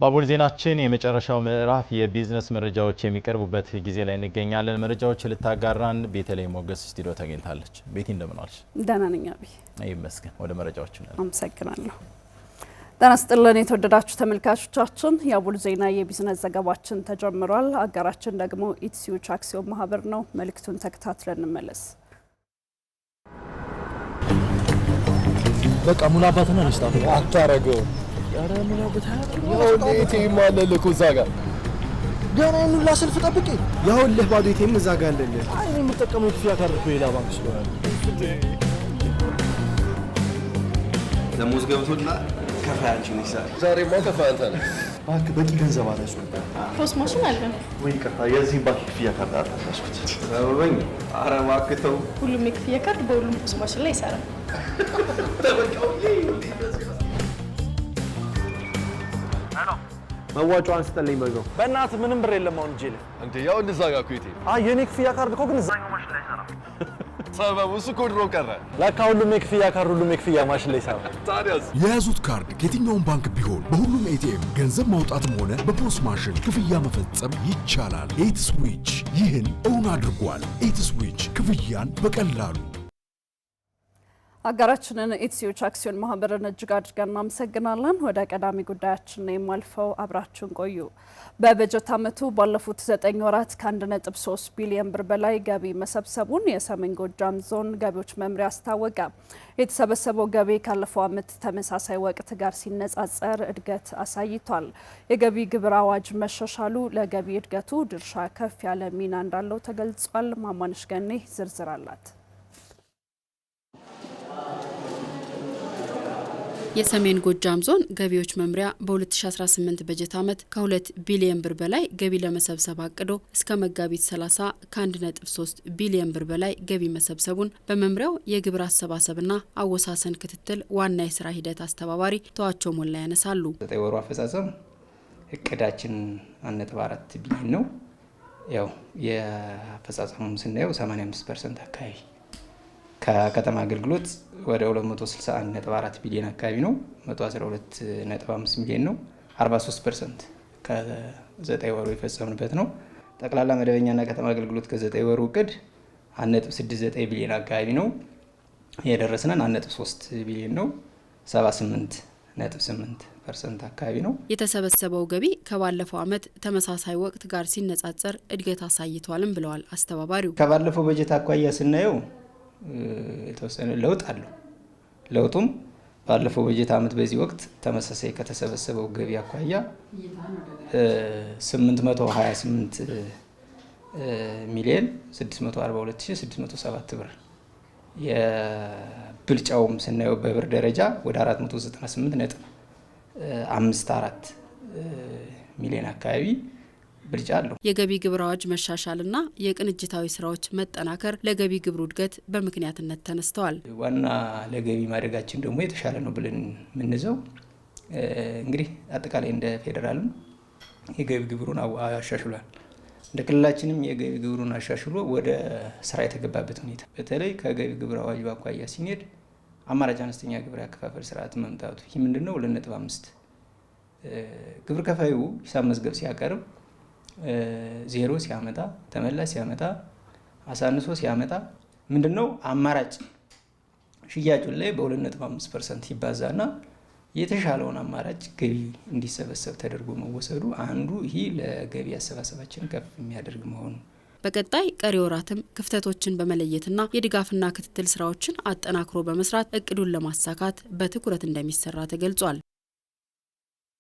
ባቡል ዜናችን የመጨረሻው ምዕራፍ የቢዝነስ መረጃዎች የሚቀርቡበት ጊዜ ላይ እንገኛለን። መረጃዎች ልታጋራን ቤተልሔም ሞገስ ስቱዲዮ ተገኝታለች። ቤቲ እንደምን ዋልሽ? ደህና ነኝ አብይ። ይመስገን። ወደ መረጃዎቹ ነው። አመሰግናለሁ። ጤና ይስጥልን የተወደዳችሁ ተመልካቾቻችን፣ የባቡል ዜና የቢዝነስ ዘገባችን ተጀምሯል። አጋራችን ደግሞ ኢትስዊች አክሲዮን ማህበር ነው። መልእክቱን ተከታትለን እንመለስ። በቃ ሙላባትና ነስታ አታረገው ያረ ሙላበት ያው ኤቲኤም አለ እኮ እዛ ጋር ገና ሁላ ሰልፍ ጠብቄ ያውልህ ባዶ ኤቲኤም እዛ ጋር አለልህ። አይ እኔ የምጠቀመው ክፍያ ካርድ እኮ ሌላ ባንክ ስለሆነ ደሞዝ ገብቶና ከፋያችን ይሳል። ዛሬማ ከፋይ አንተ ነህ። ባንክ በቂ ገንዘብ አላስኩት። ፖስ ማሽን አለ ወይ ከፋ የዚህ ባንክ ክፍያ ካርድ አላስኩት። ሰበበኝ አረማክተው ሁሉም የክፍያ ካርድ በሁሉም ፖስ ማሽን ላይ ይሰራል። መዋጮዋን ስጠልኝ በዛው። በእናትህ ምንም ብር የለም አሁን እጄ ላይ። እንዴ ያው እንደዛ ጋር እኮ ኤቲኤም የኔ ክፍያ ካርድ እኮ ግን እዛኛው ማሽን ላይ ይሰራል። ሰበቡ እሱ እኮ ድሮ ቀረ። ለካ ሁሉም የክፍያ ካርድ ሁሉም የክፍያ ማሽን ላይ ይሰራል። ታዲያስ የያዙት ካርድ ከየትኛውም ባንክ ቢሆን በሁሉም ኤቲኤም ገንዘብ ማውጣትም ሆነ በፖስ ማሽን ክፍያ መፈጸም ይቻላል። ኢትስዊች ይህን እውን አድርጓል። ኢትስዊች ክፍያን በቀላሉ። አጋራችንን ኢትስዊች አክሲዮን ማህበርን እጅግ አድርገን እናመሰግናለን። ወደ ቀዳሚ ጉዳያችን የማልፈው አብራችሁን ቆዩ። በበጀት ዓመቱ ባለፉት 9 ወራት ከ1.3 ቢሊዮን ብር በላይ ገቢ መሰብሰቡን የሰሜን ጎጃም ዞን ገቢዎች መምሪያ አስታወቀ። የተሰበሰበው ገቢ ካለፈው ዓመት ተመሳሳይ ወቅት ጋር ሲነጻጸር እድገት አሳይቷል። የገቢ ግብር አዋጅ መሻሻሉ ለገቢ እድገቱ ድርሻ ከፍ ያለ ሚና እንዳለው ተገልጿል። ማማነሽ ገኔ ዝርዝር አላት። የሰሜን ጎጃም ዞን ገቢዎች መምሪያ በ2018 በጀት ዓመት ከ2 ቢሊዮን ብር በላይ ገቢ ለመሰብሰብ አቅዶ እስከ መጋቢት 30 ከ1.3 ቢሊዮን ብር በላይ ገቢ መሰብሰቡን በመምሪያው የግብር አሰባሰብና አወሳሰን ክትትል ዋና የስራ ሂደት አስተባባሪ ተዋቸው ሞላ ያነሳሉ። 9 ወሩ አፈጻጸም እቅዳችን 1.4 ቢሊዮን ነው። ያው የአፈጻጸሙን ስናየው 85% አካባቢ ከከተማ አገልግሎት ወደ 261.4 ቢሊዮን አካባቢ ነው። 112.5 ሚሊዮን ነው። 43% ከ9 ወሩ የፈጸምንበት ነው። ጠቅላላ መደበኛና ከተማ አገልግሎት ከ9 ወሩ እቅድ 1.69 ቢሊዮን አካባቢ ነው። የደረስነን 1.3 ቢሊዮን ነው። 78.8% አካባቢ ነው። የተሰበሰበው ገቢ ከባለፈው ዓመት ተመሳሳይ ወቅት ጋር ሲነጻጸር እድገት አሳይቷልም ብለዋል አስተባባሪው። ከባለፈው በጀት አኳያ ስናየው የተወሰነ ለውጥ አለው። ለውጡም ባለፈው በጀት ዓመት በዚህ ወቅት ተመሳሳይ ከተሰበሰበው ገቢ አኳያ 828 ሚሊዮን 642607 ብር የብልጫውም ስናየው በብር ደረጃ ወደ 498.54 ሚሊዮን አካባቢ ብልጫ አለው። የገቢ ግብር አዋጅ መሻሻልና የቅንጅታዊ ስራዎች መጠናከር ለገቢ ግብሩ እድገት በምክንያትነት ተነስተዋል። ዋና ለገቢ ማደጋችን ደግሞ የተሻለ ነው ብለን የምንይዘው እንግዲህ አጠቃላይ እንደ ፌዴራልም የገቢ ግብሩን አሻሽሏል። እንደ ክልላችንም የገቢ ግብሩን አሻሽሎ ወደ ስራ የተገባበት ሁኔታ በተለይ ከገቢ ግብር አዋጅ ባኳያ ሲኔድ አማራጭ አነስተኛ ግብር ያከፋፈል ስርዓት መምጣቱ ይህ ምንድነው? 2.5 ግብር ከፋዩ ሂሳብ መዝገብ ሲያቀርብ ዜሮ ሲያመጣ ተመላሽ ሲያመጣ አሳንሶ ሲያመጣ ምንድነው አማራጭ ሽያጩን ላይ በ2.5% ይባዛና የተሻለውን አማራጭ ገቢ እንዲሰበሰብ ተደርጎ መወሰዱ አንዱ ይሄ ለገቢ አሰባሰባችን ከፍ የሚያደርግ መሆኑ። በቀጣይ ቀሪ ወራትም ክፍተቶችን በመለየትና የድጋፍና ክትትል ስራዎችን አጠናክሮ በመስራት እቅዱን ለማሳካት በትኩረት እንደሚሰራ ተገልጿል።